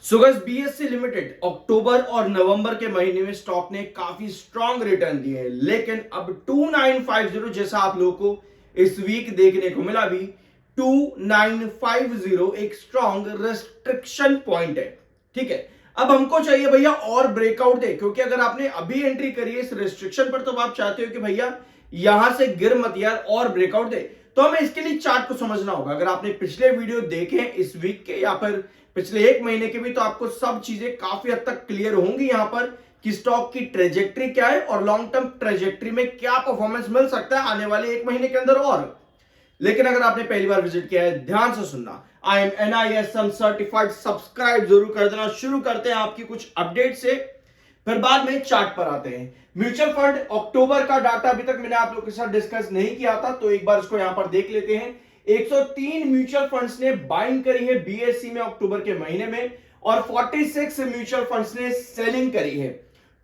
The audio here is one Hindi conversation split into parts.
सो गाइस बीएससी लिमिटेड अक्टूबर और नवंबर के महीने में स्टॉक ने काफी स्ट्रॉन्ग रिटर्न दिए हैं, लेकिन अब 2950 जैसा आप लोगों को इस वीक देखने को मिला भी 2950 एक स्ट्रॉन्ग रेस्ट्रिक्शन पॉइंट है। ठीक है, अब हमको चाहिए भैया और ब्रेकआउट दे, क्योंकि अगर आपने अभी एंट्री करी है इस रेस्ट्रिक्शन पर तो आप चाहते हो कि भैया यहां से गिर मत यार और ब्रेकआउट दे। तो हमें इसके लिए चार्ट को समझना होगा। अगर आपने पिछले वीडियो देखे हैं इस वीक के या फिर पिछले एक महीने के भी, तो आपको सब चीजें काफी हद तक क्लियर होंगी यहां पर कि स्टॉक की ट्रेजेक्ट्री क्या है और लॉन्ग टर्म ट्रेजेक्ट्री में क्या परफॉर्मेंस मिल सकता है आने वाले एक महीने के अंदर। और लेकिन अगर आपने पहली बार विजिट किया है, ध्यान से सुनना, I am NISM certified, subscribe जरूर कर देना। शुरू करते हैं आपकी कुछ अपडेट से, फिर बाद में चार्ट पर आते हैं। म्यूचुअल फंड अक्टूबर का डाटा अभी तक मैंने आप लोगों के साथ डिस्कस नहीं किया था, तो एक बार इसको यहां पर देख लेते हैं। 103 म्यूचुअल फंड्स ने बाइंग करी है बीएससी में अक्टूबर के महीने में, और 46 म्यूचुअल फंड्स ने सेलिंग करी है।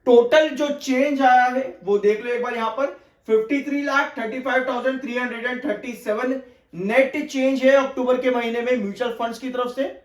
टोटल जो चेंज आया है वो देख लो एक बार यहां पर 53,35,337 नेट चेंज है अक्टूबर के महीने में म्यूचुअल फंड्स की तरफ से।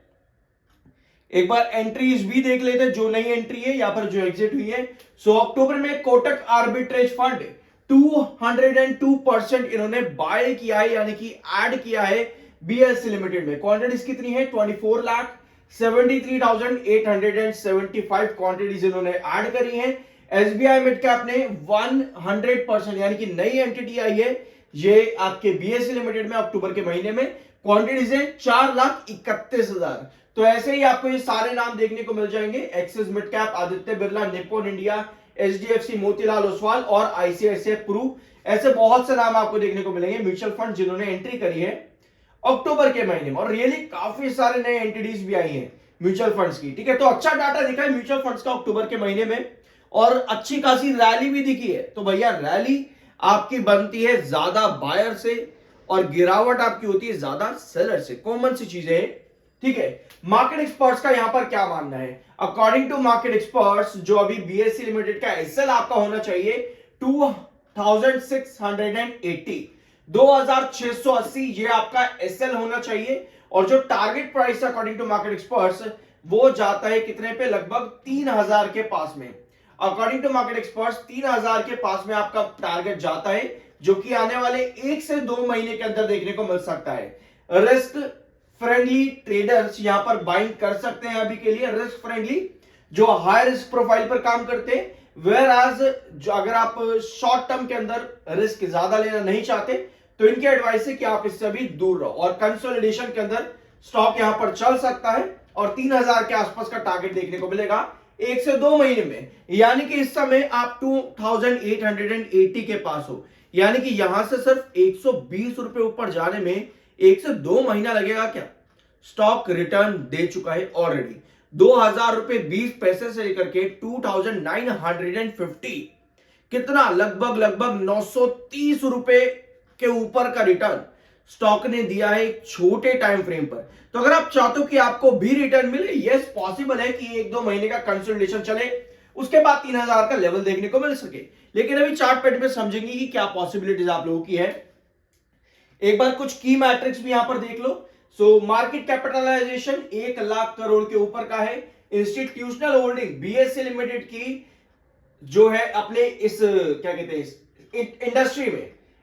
एक बार एंट्रीज भी देख लेते हैं, जो नई एंट्री है या पर जो एग्जिट हुई है। सो अक्टूबर में कोटक आर्बिट्रेज फंड 202% इन्होंने बाय किया है, यानी कि ऐड किया है बीएससी लिमिटेड में। क्वांटिटीज कितनी है? 24,73,875 क्वांटिटीज इन्होंने ऐड करी है। एसबीआई मिड कैप ने 100%, यानी कि नई एंटिटी आई है ये आपके बीएससी लिमिटेड में अक्टूबर के महीने में। क्वांटिटीज है 4,31,000। तो ऐसे ही आपको ये सारे नाम देखने को मिल जाएंगे। Axis mid cap, Aditya Birla, Nippon India, HDFC, Motilal Oswal और आईसीआईसीआई प्रू, ऐसे बहुत से नाम आपको देखने को मिलेंगे म्यूचुअल फंड जिन्होंने एंट्री करी है अक्टूबर के महीने में। और रियली काफी सारे नए एंटिटीज भी आई हैं म्यूचुअल फंड्स की। ठीक है, तो अच्छा डाटा दिखा है म्यूचुअल फंड्स का अक्टूबर के महीने में, और अच्छी खासी रैली भी दिखी है। तो भैया रैली आपकी बनती है ज्यादा बायर से और गिरावट आपकी होती है ज्यादा सेलर से, कॉमन सी चीजें हैं। ठीक है, मार्केट एक्सपर्ट्स का यहां पर क्या मानना है? अकॉर्डिंग टू मार्केट एक्सपर्ट्स, जो अभी बीएससी लिमिटेड का एसएल आपका होना चाहिए 2680, 2680 ये आपका एसएल होना चाहिए। और जो target price according to market experts वो जाता है कितने पे? लगभग 3000 के पास में। अकॉर्डिंग टू मार्केट एक्सपर्ट्स 3000 के पास में आपका टारगेट जाता है, जो कि आने वाले 1 से 2 महीने के अंदर देखने को मिल सकता है। रिस्क फ्रेंडली ट्रेडर्स यहां पर बाइंग कर सकते हैं अभी के लिए। रिस्क फ्रेंडली जो हाई रिस्क प्रोफाइल पर काम करते हैं, वेयर एज जो अगर आप शॉर्ट टर्म के अंदर रिस्क ज्यादा लेना नहीं चाहते तो इनकी एडवाइस है कि आप इससे अभी दूर रहो। और कंसोलिडेशन के अंदर स्टॉक यहां पर चल सकता है और 3000 के आसपास का टारगेट देखने को मिलेगा 1 से 2 महीने में। यानी कि इस समय आप 2880 के पास हो, यानी कि यहां से सिर्फ 120 रुपए ऊपर जाने में 1 से 2 महीना लगेगा क्या? स्टॉक रिटर्न दे चुका है ऑलरेडी। 2000 रुपए 20 पैसे से लेकर के 2950, कितना? लगभग 930 रुपए के ऊपर का रिटर्न स्टॉक ने दिया है एक छोटे टाइम फ्रेम पर। तो अगर आप चाहते हो कि आपको भी रिटर्न मिले, यस पॉसिबल है कि 1-2 महीने का कंसोलिडेशन चले, उसके बाद 3000 का लेवल देखने को मिल सके। लेकिन अभी चार्ट पैटर्न में समझेंगे कि क्या पॉसिबिलिटीज आप लोगों की है। एक बार कुछ की मैट्रिक्स भी यहां पर देख लो। So market capitalisation 1 lakh crore के ऊपर का है। इंस्टीट्यूशनल होल्डिंग बीएससी लिमिटेड की जो है अपने इस क्या कहते हैं इस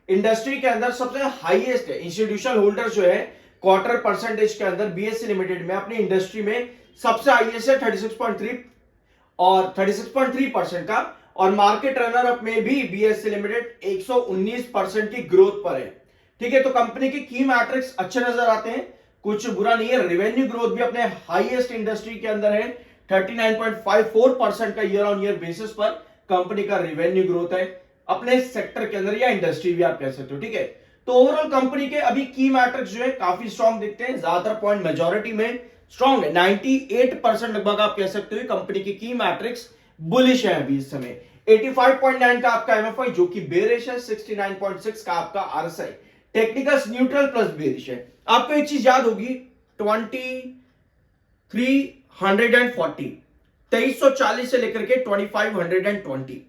इंडस्ट्री के अंदर सबसे हाईएस्ट है। इंस्टीट्यूशनल होल्डर जो है क्वार्टर परसेंटेज के अंदर बीएससी लिमिटेड में अपनी इंडस्ट्री में सबसे हाईएस्ट है 36.3 और 36.3% का। और मार्केट रनर अप में भी बीएससी लिमिटेड 119% की ग्रोथ पर है। ठीक है, तो कंपनी के की मैट्रिक्स अच्छे नजर आते हैं, कुछ बुरा नहीं है। रेवेन्यू ग्रोथ भी अपने हाईएस्ट इंडस्ट्री के अंदर है, 39.54% का ईयर ऑन ईयर बेसिस पर कंपनी का रेवेन्यू ग्रोथ है अपने सेक्टर के अंदर, या इंडस्ट्री भी आप कह सकते हो। ठीक है, तो ओवरऑल कंपनी के अभी की मैट्रिक्स जो है काफी स्ट्रॉन्ग दिखते हैं, ज्यादातर पॉइंट मेजॉरिटी में स्ट्रॉन्ग है। 98% लगभग आप कह सकते हो कंपनी की मैट्रिक्स बुलिश है अभी इस समय। 85.9 का आपका एमएफआई जो कि बेरिश है, 69.6 का आपका RSI. Technicals neutral plus bearish है। आपको एक चीज याद होगी, 2340 2340 से लेकर के 2520,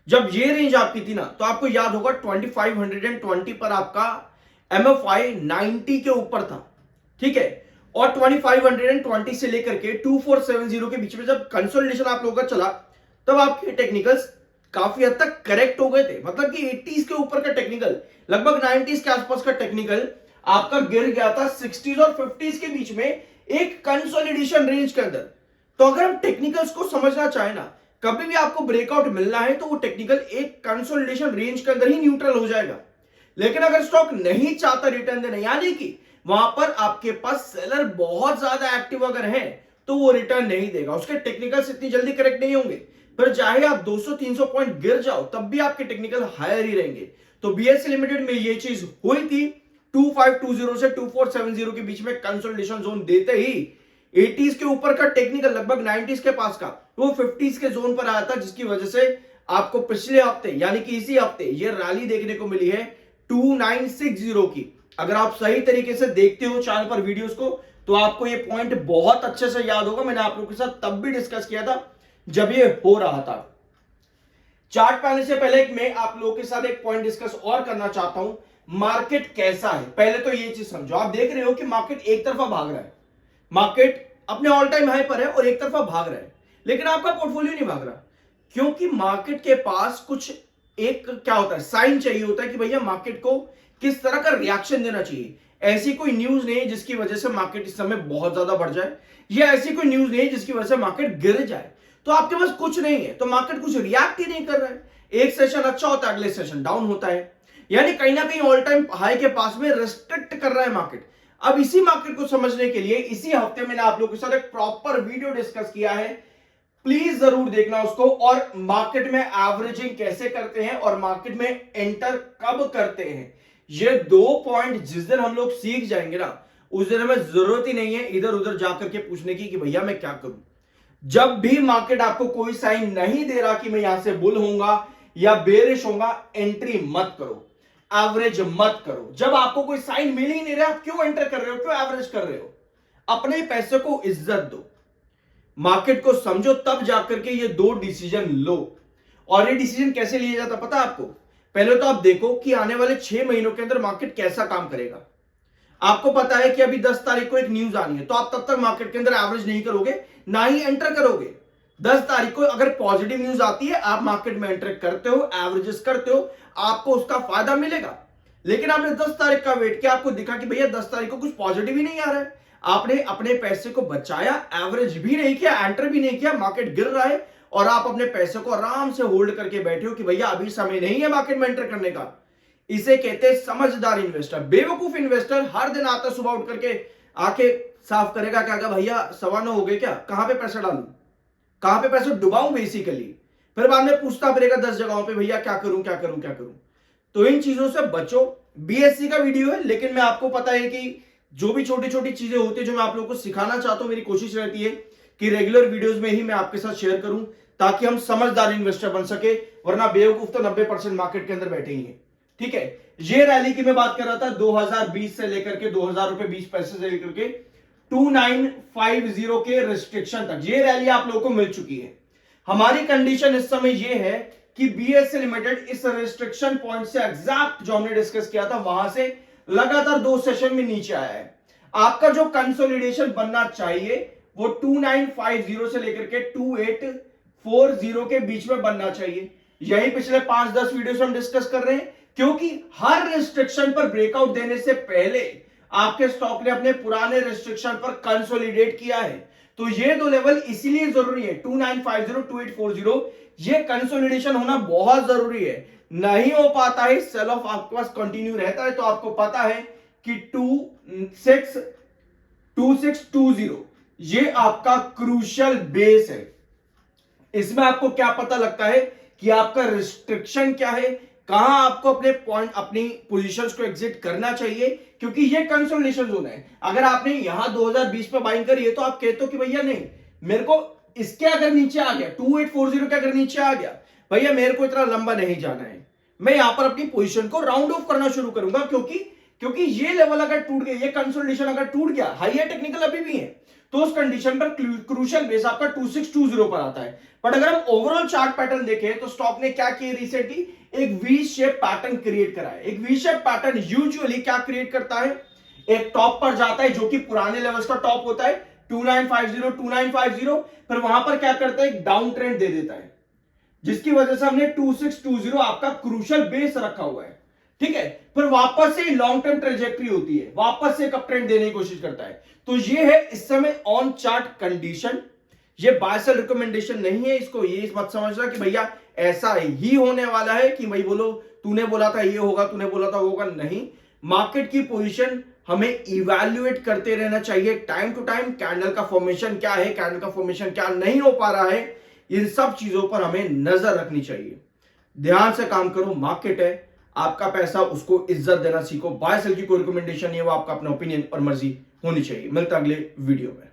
जब ये रेंज आपकी थी ना, तो आपको याद होगा 2520 पर आपका एमएफआई 90 के ऊपर था। ठीक है, और 2520 से लेकर के 2470 के बीच में जब कंसोलिडेशन आप लोगों का चला, तब आपके टेक्निकल्स काफी हद तक करेक्ट हो गए थे। मतलब कि 80s के ऊपर का टेक्निकल, लगभग 90s के आसपास का टेक्निकल आपका गिर गया था 60s और 50s के बीच में एक कंसोलिडेशन रेंज के अंदर। तो अगर हम टेक्निकल्स को समझना चाहें ना, कभी भी आपको ब्रेकआउट मिलना है तो वो टेक्निकल एक कंसोलिडेशन रेंज के अंदर ही न्यूट्रल हो जाएगा। लेकिन अगर स्टॉक नहीं चाहता रिटर्न देना, यानी कि वहां पर आपके पास सेलर बहुत ज्यादा एक्टिव अगर है, तो वो रिटर्न नहीं देगा, उसके टेक्निकल्स इतनी जल्दी करेक्ट नहीं होंगे। फिर चाहे आप 200-300 पॉइंट गिर जाओ, तब भी आपके टेक्निकल हायर ही रहेंगे। तो बीएससी लिमिटेड में ये चीज हुई थी। 2520 से 2470 के बीच में कंसोलिडेशन जोन देते ही 80s के ऊपर का टेक्निकल, लगभग 90s के पास का, वो 50s के जोन पर आया था, जिसकी वजह से आपको पिछले हफ्ते यानी कि इसी हफ्ते ये रैली देखने को मिली है 2960 की। अगर आप सही तरीके से देखते हो चैनल पर वीडियोस को, तो आपको ये पॉइंट बहुत अच्छे से याद होगा। मैंने आप लोगों के साथ तब भी डिस्कस किया था जब ये हो रहा था। चार्ट पे आने से पहले मैं आप लोगों के साथ एक पॉइंट डिस्कस और करना चाहता हूं। मार्केट कैसा है, पहले तो ये चीज समझो। आप देख रहे हो कि मार्केट एक तरफा भाग रहा है, मार्केट अपने ऑल टाइम हाई पर है और एक तरफा भाग रहा है, लेकिन आपका पोर्टफोलियो नहीं भाग रहा, क्योंकि मार्केट के पास कुछ एक क्या होता है, साइन चाहिए होता है कि भैया मार्केट को किस तरह का रिएक्शन देना चाहिए। ऐसी कोई न्यूज नहीं है जिसकी वजह से मार्केट इस समय बहुत ज्यादा बढ़ जाए, या ऐसी कोई न्यूज नहीं है जिसकी वजह से मार्केट गिर जाए। तो आपके पास कुछ नहीं है, तो मार्केट कुछ रिएक्ट ही नहीं कर रहा है। एक सेशन अच्छा होता है, अगले सेशन डाउन होता है, यानी कहीं ना कहीं ऑल टाइम हाई के पास में रेस्ट्रिक्ट कर रहा है मार्केट। अब इसी मार्केट को समझने के लिए इसी हफ्ते मैंने आप लोगों के साथ एक प्रॉपर वीडियो डिस्कस किया है, प्लीज जरूर देखना उसको। और मार्केट में एवरेजिंग कैसे करते हैं और मार्केट में एंटर कब करते हैं, ये 2 पॉइंट जिस दिन हम लोग सीख जाएंगे ना, उस दिन हमें जरूरत ही नहीं है इधर उधर जाकर के पूछने की कि भैया मैं क्या करूं। जब भी मार्केट आपको कोई साइन नहीं दे रहा कि मैं यहां से बुल होऊंगा या बेरिश होऊंगा, एंट्री मत करो, एवरेज मत करो। जब आपको कोई साइन मिल ही नहीं रहा, क्यों एंटर कर रहे हो, क्यों एवरेज कर रहे हो? अपने पैसे को इज्जत दो, मार्केट को समझो, तब जाकर के ये 2 डिसीजन लो। और ये डिसीजन कैसे लिया जाता पता है आपको? पहले तो आप देखो कि आने वाले 6 महीनों के अंदर मार्केट कैसा काम करेगा। आपको पता है कि अभी 10 तारीख को एक न्यूज आनी है, तो आप तब तक मार्केट के अंदर एवरेज नहीं करोगे, ना ही एंटर करोगे। 10 तारीख को अगर पॉजिटिव न्यूज आती है, आप मार्केट में एंटर करते हो, एवरेजेस करते हो, आपको उसका फायदा मिलेगा। लेकिन आपने 10 तारीख का वेट किया, आपको दिखा कि भैया 10 तारीख को कुछ पॉजिटिव ही नहीं आ रहा है, आपने अपने पैसे को बचाया, एवरेज भी नहीं किया, एंटर भी नहीं किया, मार्केट गिर रहा है और आप अपने पैसे को आराम से होल्ड करके बैठे हो कि भैया अभी समय नहीं है मार्केट में एंटर करने का। इसे कहते हैं समझदार इन्वेस्टर। बेवकूफ इन्वेस्टर हर दिन आता सुबह उठ करके आके साफ करेगा, क्या भैया 9:15 हो गए, क्या कहां पे पैसा डालूं, कहां पे पैसा डुबाऊं बेसिकली। फिर बाद में पूछता फिरेगा 10 जगहों पे, भैया क्या करूं क्या करूं क्या करूं। तो इन चीजों से बचो। बीएससी का वीडियो है, लेकिन मैं आपको पता है कि जो भी छोटी छोटी चीजें होती है जो मैं आप लोगों को सिखाना चाहता हूं, मेरी कोशिश रहती है कि रेगुलर वीडियोस में ही मैं आपके साथ शेयर करूं, ताकि हम समझदार इन्वेस्टर बन सके, वरना बेवकूफ तो 90% मार्केट के अंदर बैठे ही हैं। ठीक है, ये रैली की मैं बात कर रहा था 2020 से लेकर के 2000 रुपए 20 पैसे से लेकर के 2950 के रिस्ट्रिक्शन तक ये रैली आप लोगों को मिल चुकी है। हमारी कंडीशन इस समय ये है कि बीएससी लिमिटेड इस रिस्ट्रिक्शन पॉइंट से एग्जैक्ट जो हमने डिस्कस किया था वहां से लगातार 2 सेशन में नीचे आया है। आपका जो कंसोलिडेशन बनना चाहिए वो 2950 से लेकर के 2840 के बीच में बनना चाहिए। यही पिछले 5-10 वीडियो से हम डिस्कस कर रहे हैं, क्योंकि हर रिस्ट्रिक्शन पर ब्रेकआउट देने से पहले आपके स्टॉक ने अपने पुराने रिस्ट्रिक्शन पर कंसोलिडेट किया है। तो ये 2 लेवल इसीलिए जरूरी है, 2950 2840, ये कंसोलिडेशन होना बहुत जरूरी है। नहीं हो पाता है, सेल ऑफ आपके पास कंटिन्यू रहता है, तो आपको पता है कि 2620 ये आपका क्रूशियल बेस है। इसमें आपको क्या पता लगता है कि आपका रिस्ट्रिक्शन क्या है, कहां आपको अपने पॉइंट अपनी पोजीशंस को एग्जिट करना चाहिए, क्योंकि ये कंसोलिडेशन जोन है। अगर आपने यहां 2020 पे बाइंग करी है, तो आप कहते हो कि भैया नहीं, मेरे को इसके अगर नीचे आ गया 2840 के अगर नीचे आ गया, भैया मेरे को इतना लंबा नहीं जाना है, मैं यहां पर अपनी पोजीशन को राउंड ऑफ करना शुरू करूंगा, क्योंकि ये लेवल अगर टूट गया, ये कंसोलिडेशन अगर टूट गया, हाईयर टेक्निकल अभी भी है, तो उस कंडीशन पर क्रूशियल बेस आपका 2620 पर आता है। बट अगर हम ओवरऑल चार्ट पैटर्न देखें, तो स्टॉक ने क्या किया रिसेंटली, एक वी शेप पैटर्न क्रिएट करा है। एक वी शेप पैटर्न यूजुअली क्या क्रिएट करता है, एक टॉप पर जाता है जो कि पुराने लेवल्स का टॉप होता है 2950 पर वहां पर क्या करता है, एक डाउन ट्रेंड दे देता है, जिसकी वजह से हमने 2620 आपका क्रूशियल बेस रखा हुआ है, ठीक है। फिर वापस से लॉन्ग टर्म ट्रेजेक्टरी होती है, वापस से एक अप ट्रेंड देने की कोशिश करता है। तो ये है इस समय ऑन चार्ट कंडीशन। ये बाय सेल रिकमेंडेशन नहीं है, इसको ये मत समझना कि भैया ऐसा ही होने वाला है कि भाई बोलो तूने बोला था ये होगा, तूने बोला था वो होगा, नहीं। मार्केट की पोजीशन हमें इवैल्यूएट करते रहना चाहिए टाइम टू टाइम। कैंडल का फॉर्मेशन क्या है, कैंडल का फॉर्मेशन क्या नहीं हो पा रहा है, इन सब चीजों पर हमें नजर रखनी चाहिए। ध्यान से काम करो, मार्केट है, आपका पैसा, उसको इज्जत देना सीखो। बाय सेल की कोई रिकमेंडेशन नहीं है, वो आपका अपना ओपिनियन और मर्जी होनी चाहिए। मिलता अगले वीडियो में।